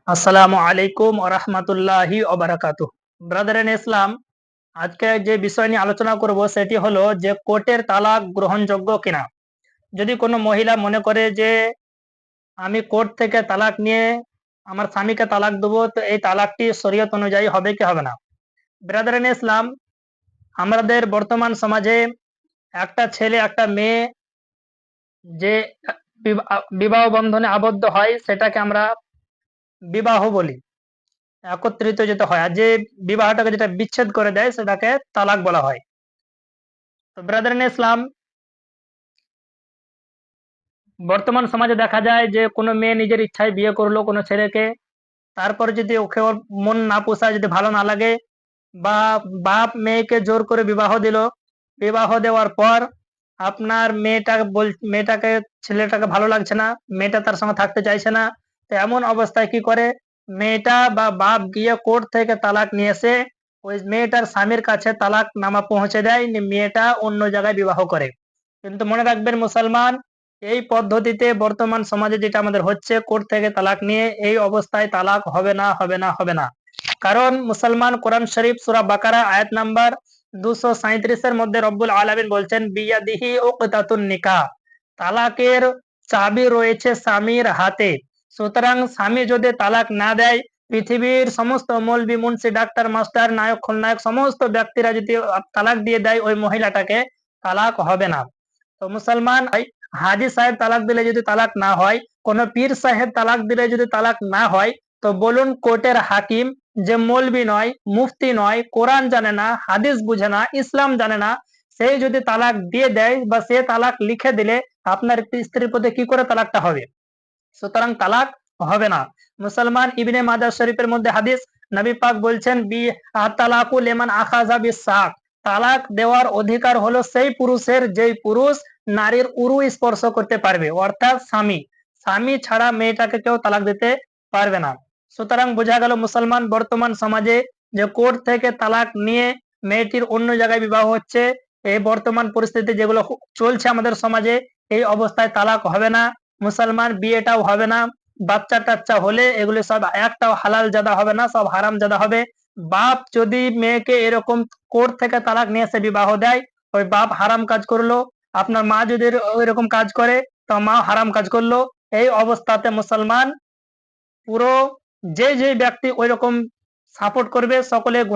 আসসালামু আলাইকুম ওয়া রাহমাতুল্লাহি ওয়া বারাকাতুহু। ব্রাদার ইন ইসলাম, আজকে যে বিষয় নিয়ে আলোচনা করব সেটি হলো যে কোর্টের তালাক গ্রহণযোগ্য কিনা। যদি কোনো মহিলা মনে করে যে আমি কোর্ট থেকে তালাক নিয়ে আমার স্বামীকে তালাক দেবো, তো এই তালাকটি শরীয়ত অনুযায়ী হবে কি হবে না। ব্রাদার ইন ইসলাম, আমাদের বর্তমান সমাজে একটা ছেলে একটা মেয়ে যে বিবাহ বন্ধনে আবদ্ধ হয় সেটাকে আমরা বিবাহ বলি, একত্রিত যেটা হয়। আর যে বিবাহটাকে যেটা বিচ্ছেদ করে দেয় সেটাকে তালাক বলা হয়। তো ব্রাদার ইন ইসলাম, বর্তমান সমাজে দেখা যায় যে কোনো মেয়ে নিজের ইচ্ছায় বিয়ে করলো কোনো ছেলেকে, তারপরে যদি ওকে ওর মন না পোষায়, যদি ভালো না লাগে, বা বাপ মেয়েকে জোর করে বিবাহ দিল, বিবাহ দেওয়ার পর আপনার মেয়েটাকে ছেলেটাকে ভালো লাগছে না, মেয়েটা তার সঙ্গে থাকতে চাইছে না। তো এমন অবস্থায় কি করে, মেয়েটা বা বাপ গিয়ে কোর্ট থেকে তালাক নিয়ে এসে ওই মেয়েটার স্বামীর কাছে তালাক নামা পৌঁছে দেয়, নিয়ে মেয়েটা অন্য জায়গায় বিবাহ করে। কিন্তু মনে রাখবেন মুসলমান, এই পদ্ধতিতে বর্তমান সমাজে যেটা আমাদের হচ্ছে, কোর্ট থেকে তালাক নিয়ে এই অবস্থায় তালাক হবে না, হবে না, হবে না। কারণ মুসলমান কোরআন শরীফ সূরা বাকারা আয়াত নাম্বার 237 এর মধ্যে রব্বুল আলামিন বলছেন, বিয়াদিহি উকতাতুন নিকাহ, তালাকের চাবি রয়েছে স্বামীর হাতে। সুতরাং স্বামী যদি তালাক না দেয়, পৃথিবীর সমস্ত মৌলবি, মুন্সি, ডাক্তার, মাস্টার, নায়ক, খলনায়ক সমস্ত ব্যক্তিরা যদি তালাক দিয়ে দেয় ওই মহিলাটাকে, তালাক হবে না। তো মুসলমান, হাজি সাহেব তালাক দিলে যদি তালাক না হয়, কোন পীর সাহেব তালাক দিলে যদি তালাক না হয়, তো বলুন কোর্টের হাকিম, যে মৌলবি নয়, মুফতি নয়, কোরআন জানে না, হাদিস বুঝে না, ইসলাম জানে না, সেই যদি তালাক দিয়ে দেয় বা সে তালাক লিখে দিলে আপনার স্ত্রীর প্রতি কি করে তালাকটা হবে? সুতরাং তালাক হবে না। মুসলমান, ইবনে মাজাহ শরীফের মধ্যে হাদিস, নবী পাক বলছেন, তালাকু লিমান আখাযা বিসাক, তালাক দেওয়ার অধিকার হলো সেই পুরুষের যেই পুরুষ নারীর উরু স্পর্শ করতে পারবে, অর্থাৎ স্বামী। স্বামী ছাড়া মেয়েটাকে কেউ তালাক দিতে পারবে না। সুতরাং বোঝা গেল মুসলমান, বর্তমান সমাজে যে কোর্ট থেকে তালাক নিয়ে মেয়েটির অন্য জায়গায় বিবাহ হচ্ছে, এই বর্তমান পরিস্থিতি যেগুলো চলছে আমাদের সমাজে, এই অবস্থায় তালাক হবে না। মুসলমান, বিয়েটাও হবে না। বাচ্চা টাচ্চা হলে এগুলো সব একটাও হালাল জাদা হবে না, সব হারাম জাদা হবে। বাপ যদি মেয়েকে এরকম কোর্ট থেকে তালাক নিয়ে এসে বিবাহ দেয়, ওই বাপ হারাম কাজ করলো। আপনার মা যদি ওইরকম কাজ করে, তো মা হারাম কাজ করলো। এই অবস্থাতে মুসলমান, পুরো যে যে ব্যক্তি ওইরকম সাপোর্ট করবে সকলে গুনাহ।